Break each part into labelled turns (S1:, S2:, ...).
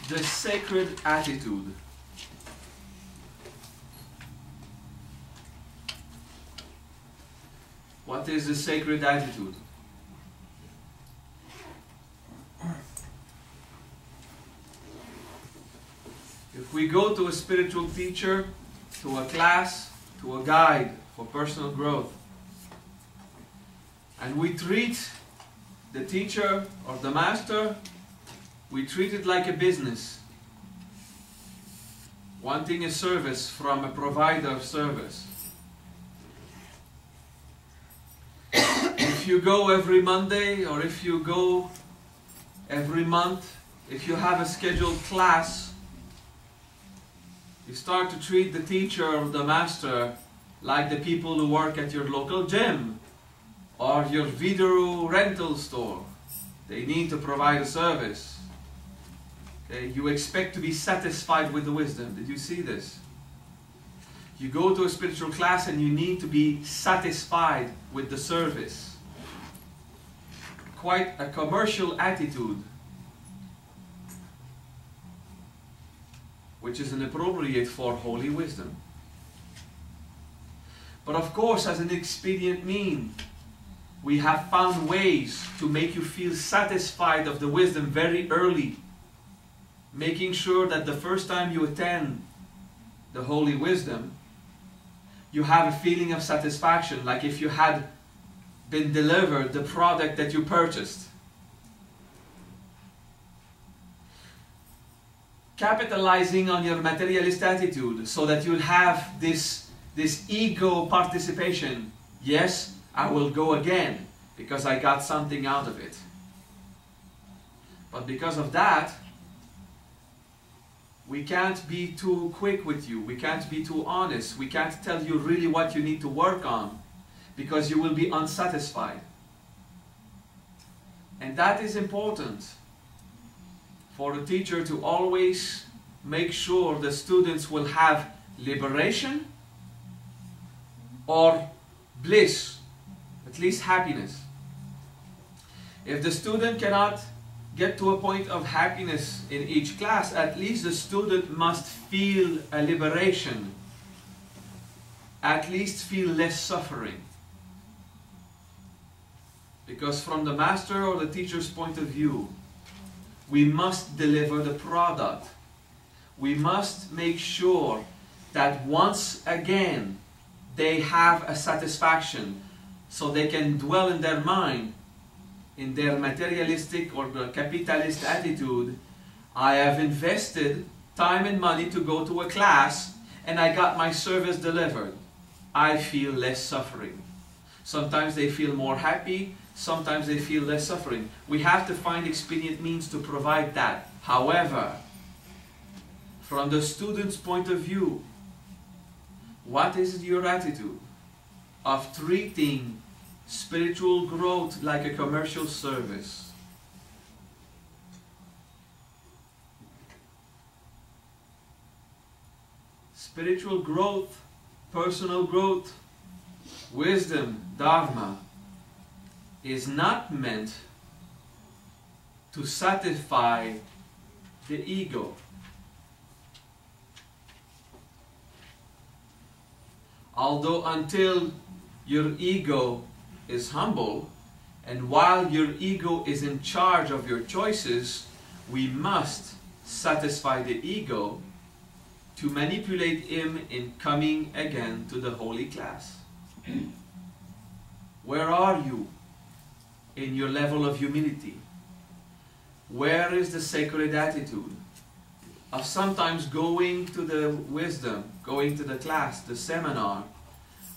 S1: the sacred attitude? What is the sacred attitude? If we go to a spiritual teacher, to a class, to a guide for personal growth, and we treat the teacher or the master, we treat it like a business, wanting a service from a provider of service. If you go every Monday, or if you go every month, if you have a scheduled class, you start to treat the teacher or the master like the people who work at your local gym or your video rental store. They need to provide a service. Okay? You expect to be satisfied with the wisdom. Did you see this? You go to a spiritual class and you need to be satisfied with the service. Quite a commercial attitude, which is inappropriate for holy wisdom. But of course, as an expedient mean, we have found ways to make you feel satisfied of the wisdom very early, making sure that the first time you attend the holy wisdom, you have a feeling of satisfaction, like if you had been delivered the product that you purchased. Capitalizing on your materialist attitude so that you'll have this ego participation. Yes, I will go again because I got something out of it. But because of that, we can't be too quick with you. We can't be too honest. We can't tell you really what you need to work on, because you will be unsatisfied. And that is important for a teacher to always make sure the students will have liberation or bliss, at least happiness. If the student cannot get to a point of happiness in each class, at least the student must feel a liberation, at least feel less suffering. Because from the master or the teacher's point of view, we must deliver the product. We must make sure that once again they have a satisfaction, so they can dwell in their mind, in their materialistic or capitalist attitude. I have invested time and money to go to a class and I got my service delivered. I feel less suffering. Sometimes they feel more happy, sometimes they feel less suffering. We have to find expedient means to provide that. However, from the student's point of view, what is your attitude of treating spiritual growth like a commercial service? Spiritual growth, personal growth, wisdom, dharma, is not meant to satisfy the ego. Although until your ego is humble, and while your ego is in charge of your choices, we must satisfy the ego to manipulate him in coming again to the holy class. Where are you in your level of humility? Where is the sacred attitude of sometimes going to the wisdom, going to the class, the seminar,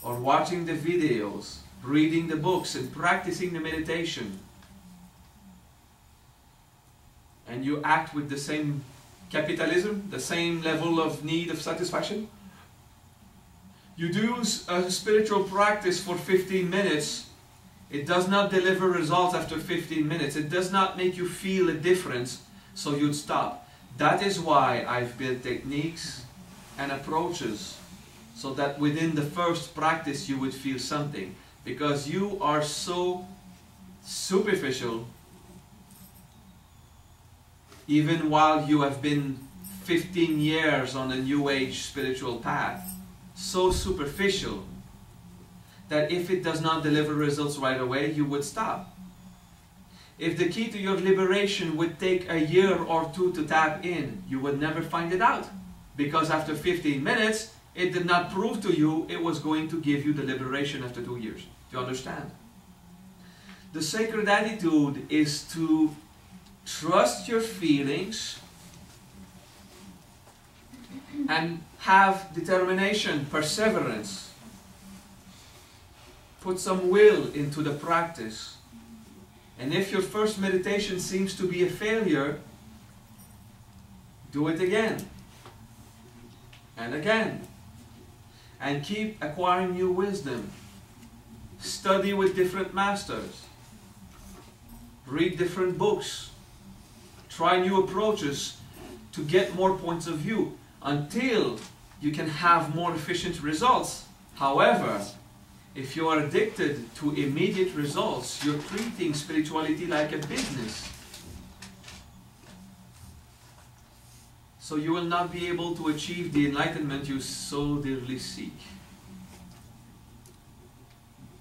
S1: or watching the videos, reading the books and practicing the meditation, and you act with the same capitalism, the same level of need of satisfaction? You do a spiritual practice for 15 minutes, it does not deliver results after 15 minutes, it does not make you feel a difference, so you'd stop. That is why I've built techniques and approaches so that within the first practice you would feel something. Because you are so superficial, even while you have been 15 years on a New Age spiritual path, so superficial that if it does not deliver results right away, you would stop. If the key to your liberation would take a year or two to tap in, you would never find it out. Because after 15 minutes, it did not prove to you it was going to give you the liberation after 2 years. Do you understand? The sacred attitude is to trust your feelings and have determination, perseverance. Put some will into the practice. And if your first meditation seems to be a failure, do it again and again. And keep acquiring new wisdom. Study with different masters. Read different books. Try new approaches to get more points of view until you can have more efficient results. However, if you are addicted to immediate results, you're treating spirituality like a business. So you will not be able to achieve the enlightenment you so dearly seek.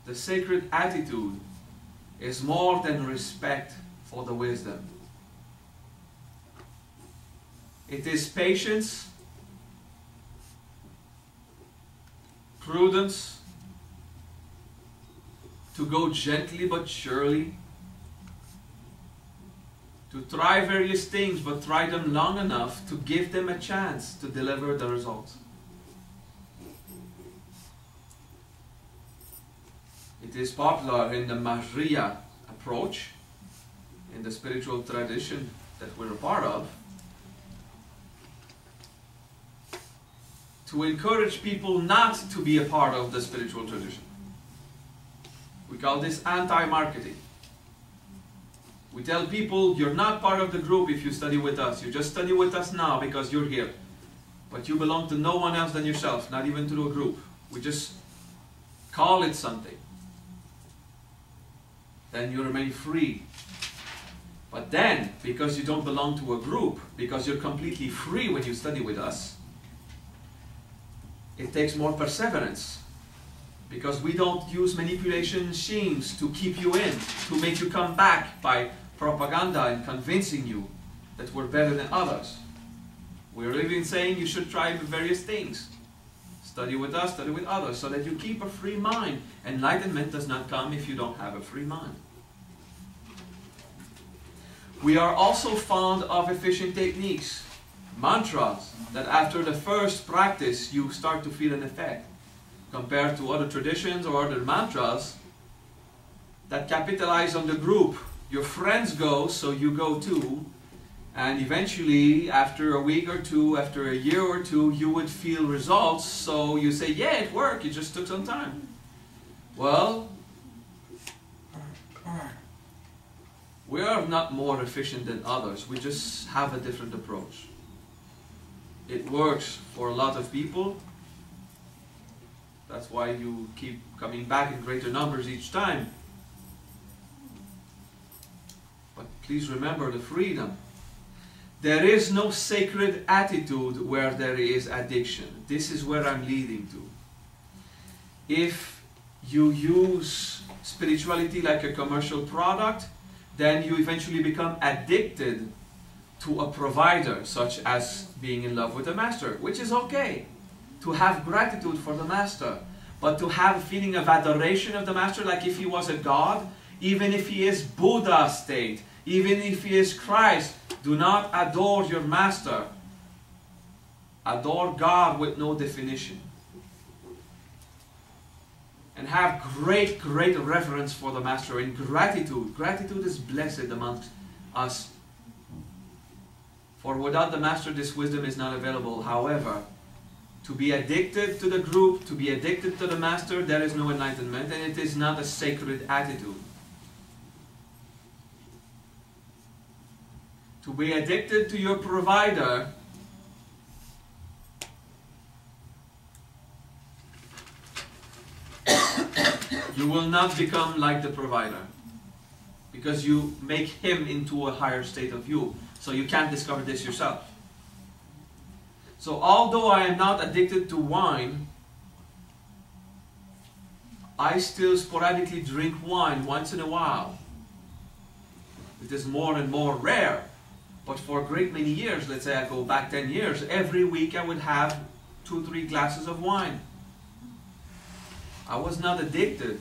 S1: The sacred attitude is more than respect for the wisdom. It is patience, prudence, to go gently but surely, to try various things but try them long enough to give them a chance to deliver the results. It is popular in the Mahariya approach, in the spiritual tradition that we're a part of, to encourage people not to be a part of the spiritual tradition. We call this anti-marketing. We tell people, you're not part of the group if you study with us. You just study with us now because you're here. But you belong to no one else than yourself, not even to a group. We just call it something. Then you remain free. But then, because you don't belong to a group, because you're completely free when you study with us, it takes more perseverance. Because we don't use manipulation schemes to keep you in, to make you come back by propaganda and convincing you that we're better than others. We're even saying you should try various things. Study with us, study with others, so that you keep a free mind. Enlightenment does not come if you don't have a free mind. We are also fond of efficient techniques, mantras, that after the first practice you start to feel an effect. Compared to other traditions or other mantras that capitalize on the group. Your friends go, so you go too. And eventually, after a week or two, after a year or two, you would feel results. So you say, yeah, it worked, it just took some time. Well, we are not more efficient than others. We just have a different approach. It works for a lot of people. That's why you keep coming back in greater numbers each time. But please remember the freedom. There is no sacred attitude where there is addiction. This is where I'm leading to. If you use spirituality like a commercial product, then you eventually become addicted to a provider, such as being in love with a master, which is okay. To have gratitude for the master, but to have a feeling of adoration of the master, like if he was a god, even if he is Buddha state, even if he is Christ, do not adore your master. Adore God with no definition. And have great, great reverence for the master and gratitude. Gratitude is blessed amongst us. For without the master, this wisdom is not available. However, to be addicted to the group, to be addicted to the master, there is no enlightenment, and it is not a sacred attitude. To be addicted to your provider you will not become like the provider, because you make him into a higher state of you. So you can't discover this yourself. So although I am not addicted to wine, I still sporadically drink wine once in a while. It is more and more rare. But for a great many years, let's say I go back 10 years, every week I would have 2-3 glasses of wine. I was not addicted,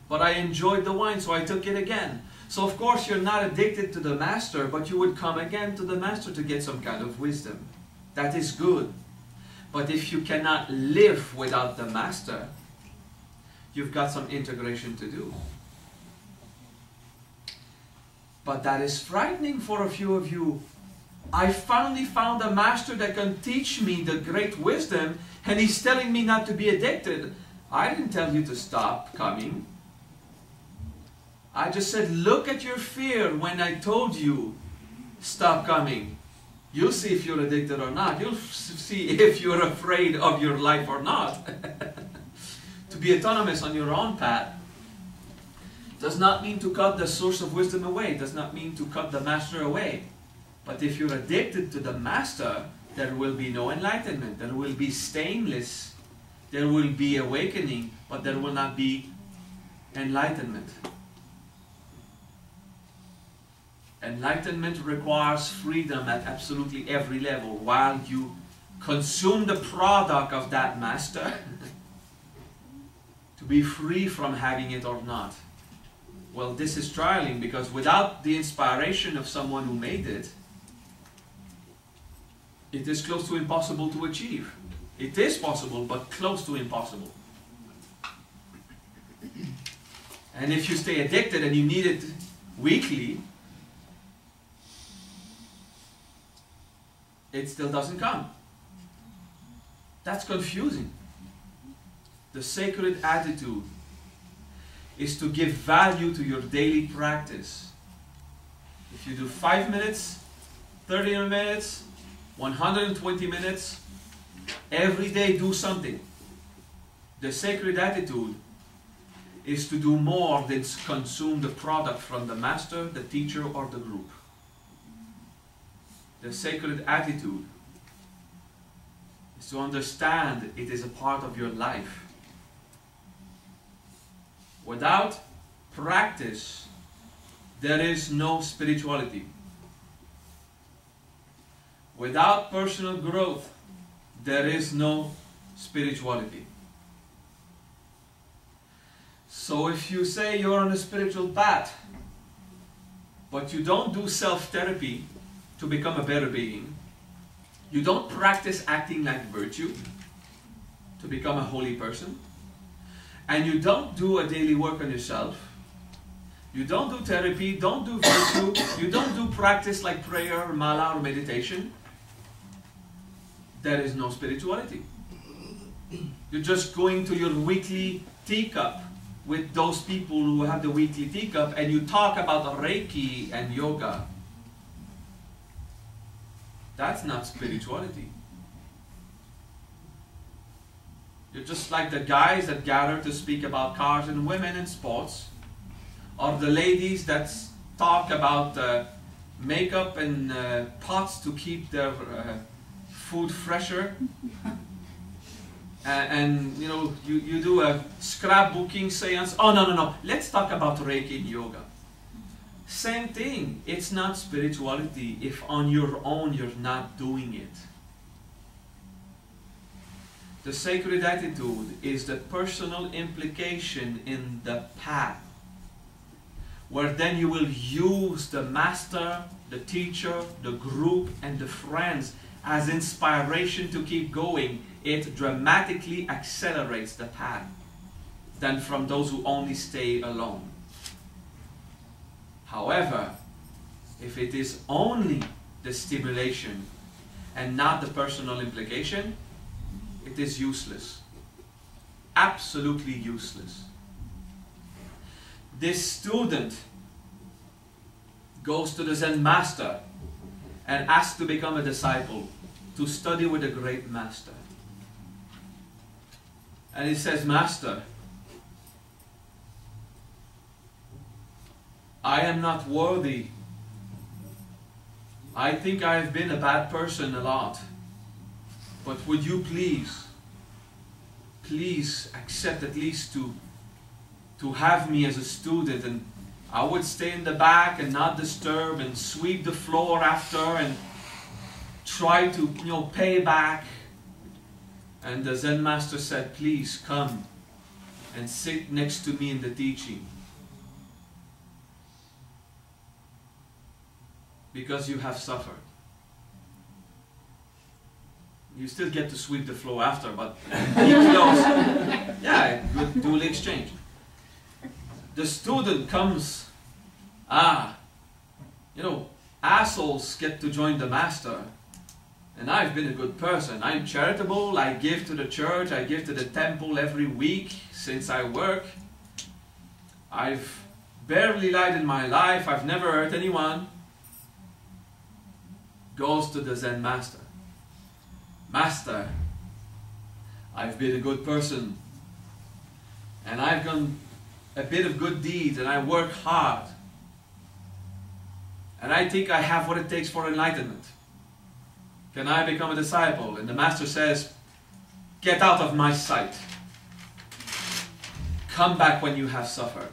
S1: but I enjoyed the wine, so I took it again. So of course you're not addicted to the master, but you would come again to the master to get some kind of wisdom. That is good. But if you cannot live without the master, you've got some integration to do. But that is frightening for a few of you. I finally found a master that can teach me the great wisdom, and he's telling me not to be addicted. I didn't tell you to stop coming. I just said, look at your fear when I told you, stop coming. You'll see if you're addicted or not. You'll see if you're afraid of your life or not. To be autonomous on your own path does not mean to cut the source of wisdom away. Does not mean to cut the master away. But if you're addicted to the master, there will be no enlightenment. There will be stainless. There will be awakening, but there will not be enlightenment. Enlightenment requires freedom at absolutely every level. While you consume the product of that master, to be free from having it or not. Well, this is trialing, because without the inspiration of someone who made it, it is close to impossible to achieve. It is possible, but close to impossible. And if you stay addicted and you need it weekly, it still doesn't come. That's confusing. The sacred attitude is to give value to your daily practice. If you do 5 minutes, 30 minutes, 120 minutes, every day do something. The sacred attitude is to do more than consume the product from the master, the teacher, or the group. The sacred attitude is to understand it is a part of your life. Without practice, there is no spirituality. Without personal growth, there is no spirituality. So if you say you're on a spiritual path, but you don't do self-therapy to become a better being, you don't practice acting like virtue to become a holy person, and you don't do a daily work on yourself, you don't do therapy, don't do virtue, you don't do practice like prayer, or mala, or meditation, there is no spirituality. You're just going to your weekly teacup with those people who have the weekly teacup, and you talk about Reiki and yoga. That's not spirituality. You're just like the guys that gather to speak about cars and women and sports, or the ladies that talk about makeup and pots to keep their food fresher. And you know, you do a scrapbooking seance. Oh, no. Let's talk about Reiki and yoga. Same thing. It's not spirituality if on your own you're not doing it. The sacred attitude is the personal implication in the path, where then you will use the master, the teacher, the group, and the friends as inspiration to keep going. It dramatically accelerates the path than from those who only stay alone. However, if it is only the stimulation and not the personal implication, it is useless. Absolutely useless. This student goes to the Zen master and asks to become a disciple, to study with a great master. And he says, "Master, I am not worthy. I think I've been a bad person a lot. But would you please accept at least to have me as a student, and I would stay in the back and not disturb and sweep the floor after and try to, pay back. And the Zen master said, please come and sit next to me in the teaching. Because you have suffered. You still get to sweep the floor after, but he knows. Yeah, good dual exchange. The student comes, assholes get to join the master. And I've been a good person. I'm charitable, I give to the church, I give to the temple every week since I work. I've barely lied in my life, I've never hurt anyone. Goes to the Zen master. Master, I've been a good person. And I've done a bit of good deeds and I work hard. And I think I have what it takes for enlightenment. Can I become a disciple? And the master says, get out of my sight. Come back when you have suffered.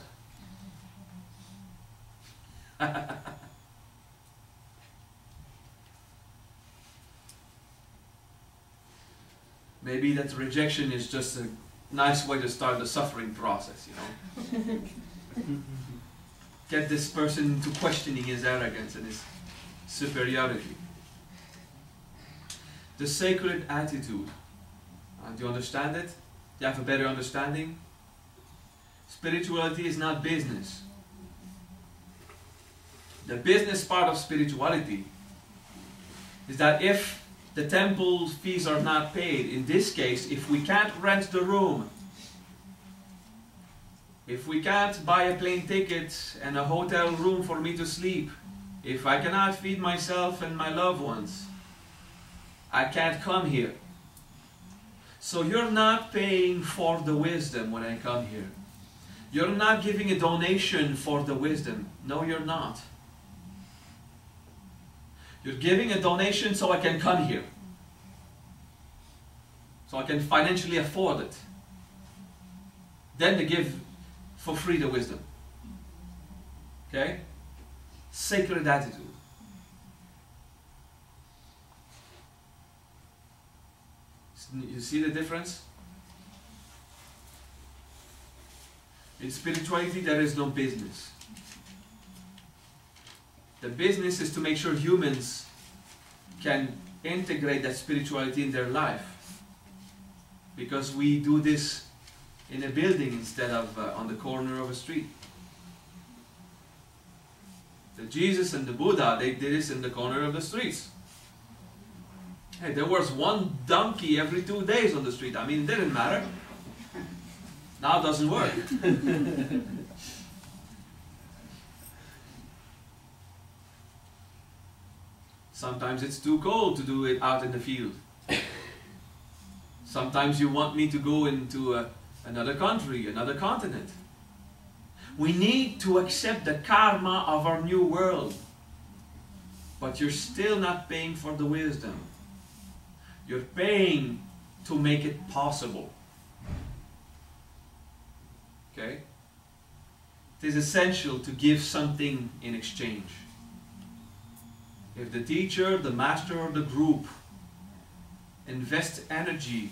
S1: Maybe that rejection is just a nice way to start the suffering process, Get this person into questioning his arrogance and his superiority. The sacred attitude. Do you understand it? Do you have a better understanding? Spirituality is not business. The business part of spirituality is that if the temple fees are not paid, in this case, if we can't rent the room, if we can't buy a plane ticket and a hotel room for me to sleep, if I cannot feed myself and my loved ones, I can't come here. So you're not paying for the wisdom when I come here. You're not giving a donation for the wisdom. No, you're not. You're giving a donation so I can come here. So I can financially afford it. Then to give for free the wisdom. Okay? Sacred attitude. You see the difference? In spirituality there is no business. The business is to make sure humans can integrate that spirituality in their life. Because we do this in a building instead of on the corner of a street. The Jesus and the Buddha, they did this in the corner of the streets. Hey, there was one donkey every 2 days on the street. I mean, it didn't matter. Now it doesn't work. Sometimes it's too cold to do it out in the field. Sometimes you want me to go into another country, another continent. We need to accept the karma of our new world. But you're still not paying for the wisdom. You're paying to make it possible. Okay? It is essential to give something in exchange. If the teacher, the master, or the group invest energy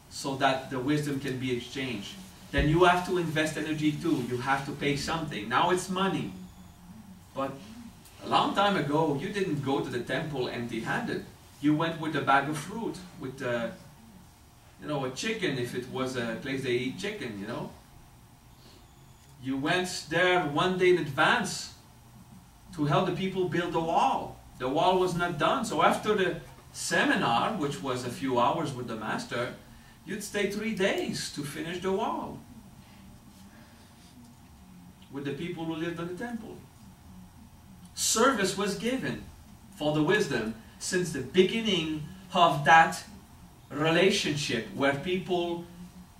S1: so that the wisdom can be exchanged, then you have to invest energy too. You have to pay something. Now it's money. But a long time ago, you didn't go to the temple empty-handed. You went with a bag of fruit, with a chicken if it was a place they eat chicken, You went there one day in advance to help the people build the wall. The wall was not done. So after the seminar, which was a few hours with the master, you'd stay 3 days to finish the wall with the people who lived in the temple. Service was given for the wisdom since the beginning of that relationship where people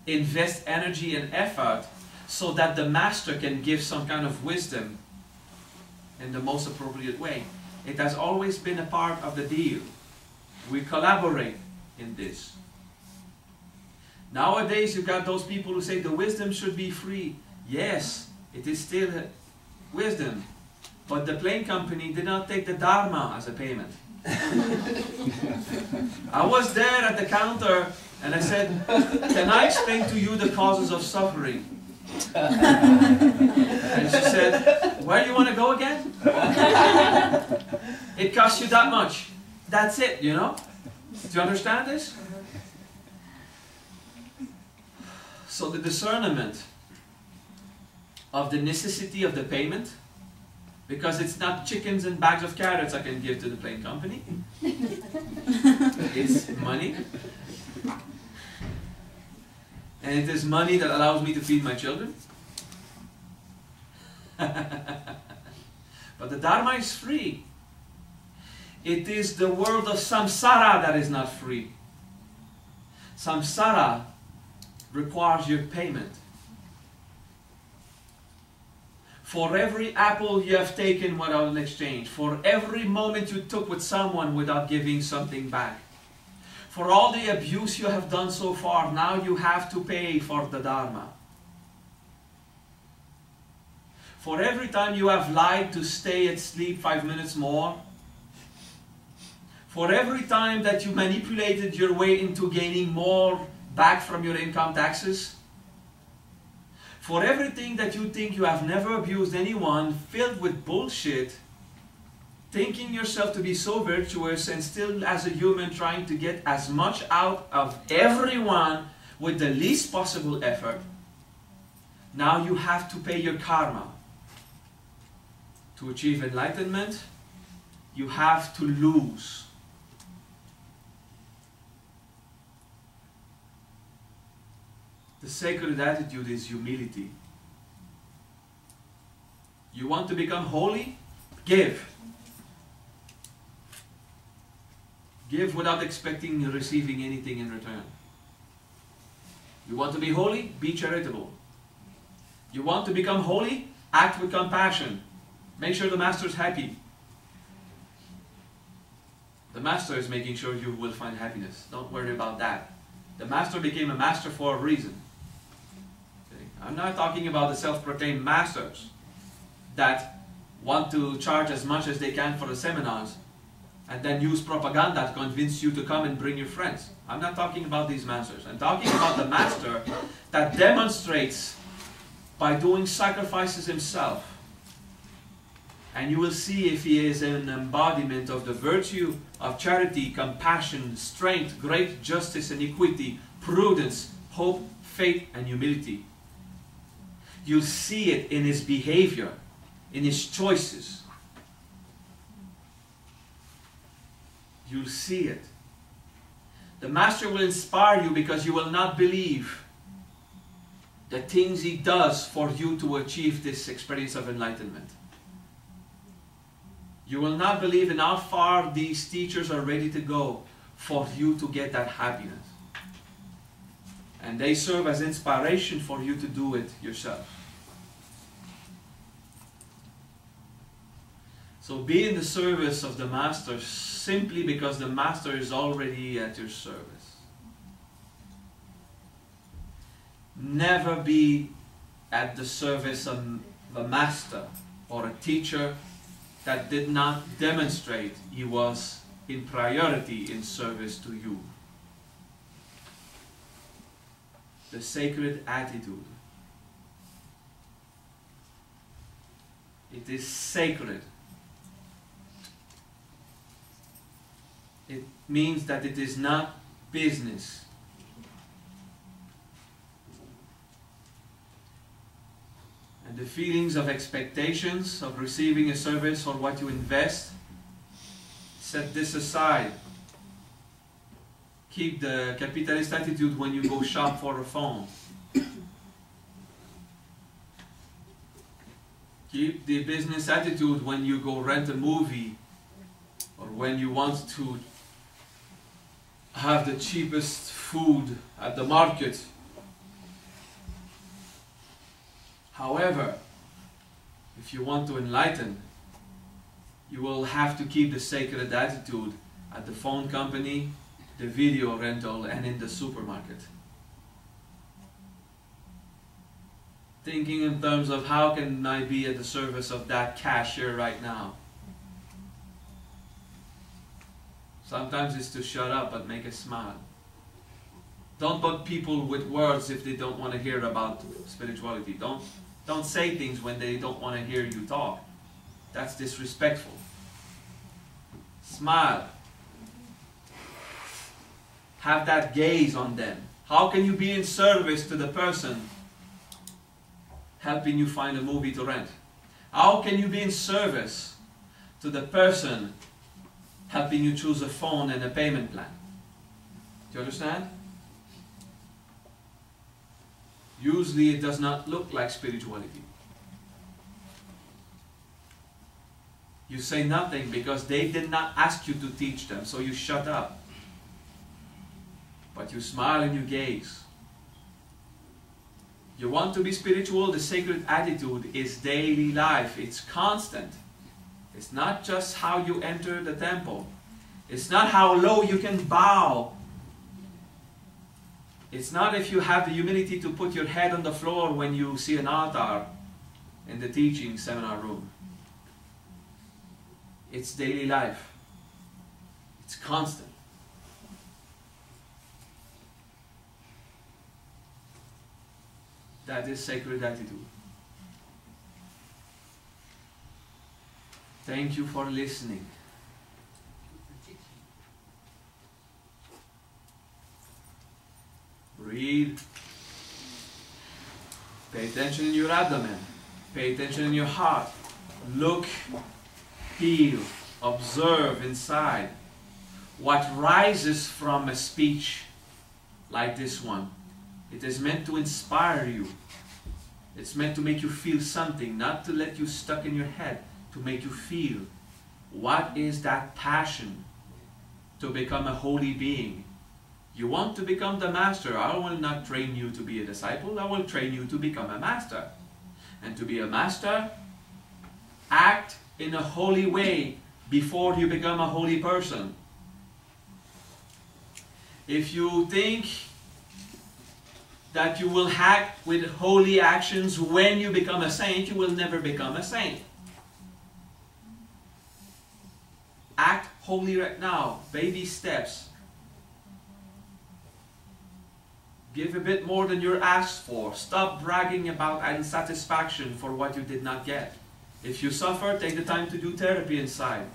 S1: invest energy and effort so that the master can give some kind of wisdom in the most appropriate way. It has always been a part of the deal. We collaborate in this. Nowadays, you've got those people who say the wisdom should be free. Yes, it is still wisdom. But the plane company did not take the Dharma as a payment. I was there at the counter and I said, can I explain to you the causes of suffering? And she said, where do you want to go again? It costs you that much. That's it, you know? Do you understand this? So the discernment of the necessity of the payment, because it's not chickens and bags of carrots I can give to the plane company. It's money. And it is money that allows me to feed my children. But the Dharma is free. It is the world of samsara that is not free. Samsara requires your payment. For every apple you have taken without an exchange, for every moment you took with someone without giving something back, for all the abuse you have done so far, now you have to pay for the Dharma. For every time you have lied to stay asleep 5 minutes more, for every time that you manipulated your way into gaining more back from your income taxes, for everything that you think you have never abused anyone, filled with bullshit, thinking yourself to be so virtuous and still as a human trying to get as much out of everyone with the least possible effort, now you have to pay your karma. To achieve enlightenment, you have to lose. The sacred attitude is humility. You want to become holy? Give. Give without expecting receiving anything in return. You want to be holy? Be charitable. You want to become holy? Act with compassion. Make sure the master is happy. The master is making sure you will find happiness. Don't worry about that. The master became a master for a reason. Okay? I'm not talking about the self-proclaimed masters that want to charge as much as they can for the seminars and then use propaganda to convince you to come and bring your friends. I'm not talking about these masters. I'm talking about the master that demonstrates by doing sacrifices himself. And you will see if he is an embodiment of the virtue of charity, compassion, strength, great justice and equity, prudence, hope, faith and humility. You'll see it in his behavior, in his choices. You'll see it. The master will inspire you because you will not believe the things he does for you to achieve this experience of enlightenment. You will not believe in how far these teachers are ready to go for you to get that happiness. And they serve as inspiration for you to do it yourself. So be in the service of the master simply because the master is already at your service. Never be at the service of a master or a teacher that did not demonstrate he was in priority in service to you. The sacred attitude. It is sacred. It means that it is not business. And the feelings of expectations of receiving a service or what you invest, set this aside. Keep the capitalist attitude when you go shop for a phone. Keep the business attitude when you go rent a movie or when you want to have the cheapest food at the market. However, if you want to enlighten, You will have to keep the sacred attitude at the phone company, the video rental, and in the supermarket. Thinking in terms of how can I be at the service of that cashier right now. Sometimes it's to shut up but make a smile. Don't bug people with words if they don't want to hear about spirituality. Don't say things when they don't want to hear you talk. That's disrespectful. Smile. Have that gaze on them. How can you be in service to the person helping you find a movie to rent? How can you be in service to the person helping you choose a phone and a payment plan? Do you understand? Usually it does not look like spirituality. You say nothing because they did not ask you to teach them, so you shut up. But you smile and you gaze. You want to be spiritual? The sacred attitude is daily life. It's constant. It's not just how you enter the temple. It's not how low you can bow. It's not if you have the humility to put your head on the floor when you see an altar in the teaching seminar room. It's daily life. It's constant. That is sacred attitude. Thank you for listening. Breathe. Pay attention in your abdomen. Pay attention in your heart. Look, feel, observe inside. What rises from a speech like this one? It is meant to inspire you. It's meant to make you feel something, not to let you stuck in your head, to make you feel. What is that passion to become a holy being? You want to become the master. I will not train you to be a disciple. I will train you to become a master. And to be a master, act in a holy way before you become a holy person. If you think that you will act with holy actions when you become a saint, you will never become a saint. Act holy right now. Baby steps. Give a bit more than you're asked for. Stop bragging about unsatisfaction for what you did not get. If you suffer, take the time to do therapy inside.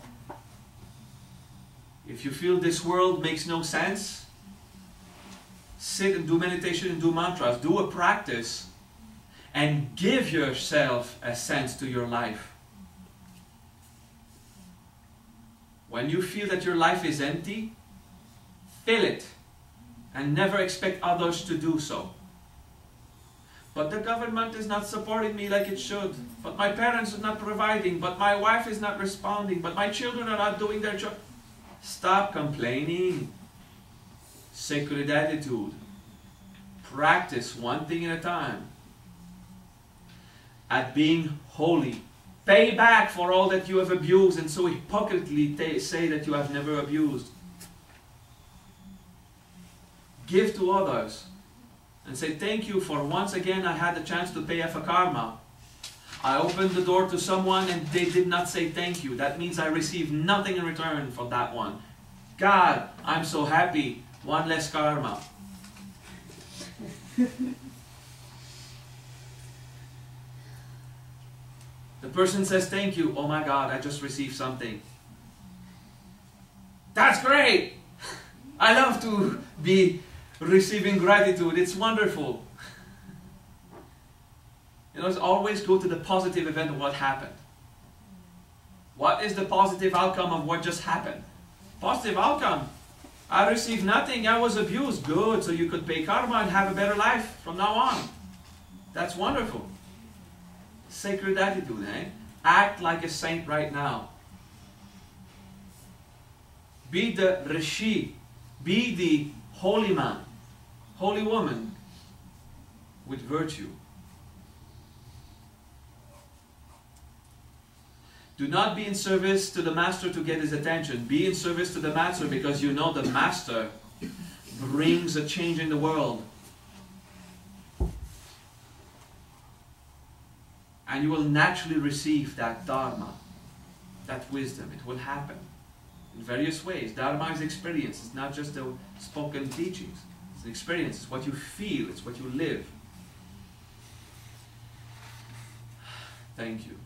S1: If you feel this world makes no sense, sit and do meditation and do mantras. Do a practice and give yourself a sense to your life. When you feel that your life is empty, fill it and never expect others to do so. But the government is not supporting me like it should. But my parents are not providing. But my wife is not responding. But my children are not doing their job. Stop complaining. Sacred attitude. Practice one thing at a time. At being holy. Pay back for all that you have abused and so hypocritically say that you have never abused. Give to others and say thank you for once again I had the chance to pay for karma. I opened the door to someone and they did not say thank you. That means I received nothing in return for that one. God, I'm so happy. One less karma. The person says thank you. Oh my God, I just received something. That's great. I love to be receiving gratitude. It's wonderful. You know, always go to the positive event of what happened. What is the positive outcome of what just happened? Positive outcome. I received nothing. I was abused. Good. So you could pay karma and have a better life from now on. That's wonderful. Sacred attitude, eh? Act like a saint right now. Be the rishi. Be the holy man, holy woman with virtue. Do not be in service to the master to get his attention. Be in service to the master because you know the master brings a change in the world. And you will naturally receive that dharma, that wisdom. It will happen in various ways. Dharma is experience. It's not just the spoken teachings. It's an experience. It's what you feel. It's what you live. Thank you.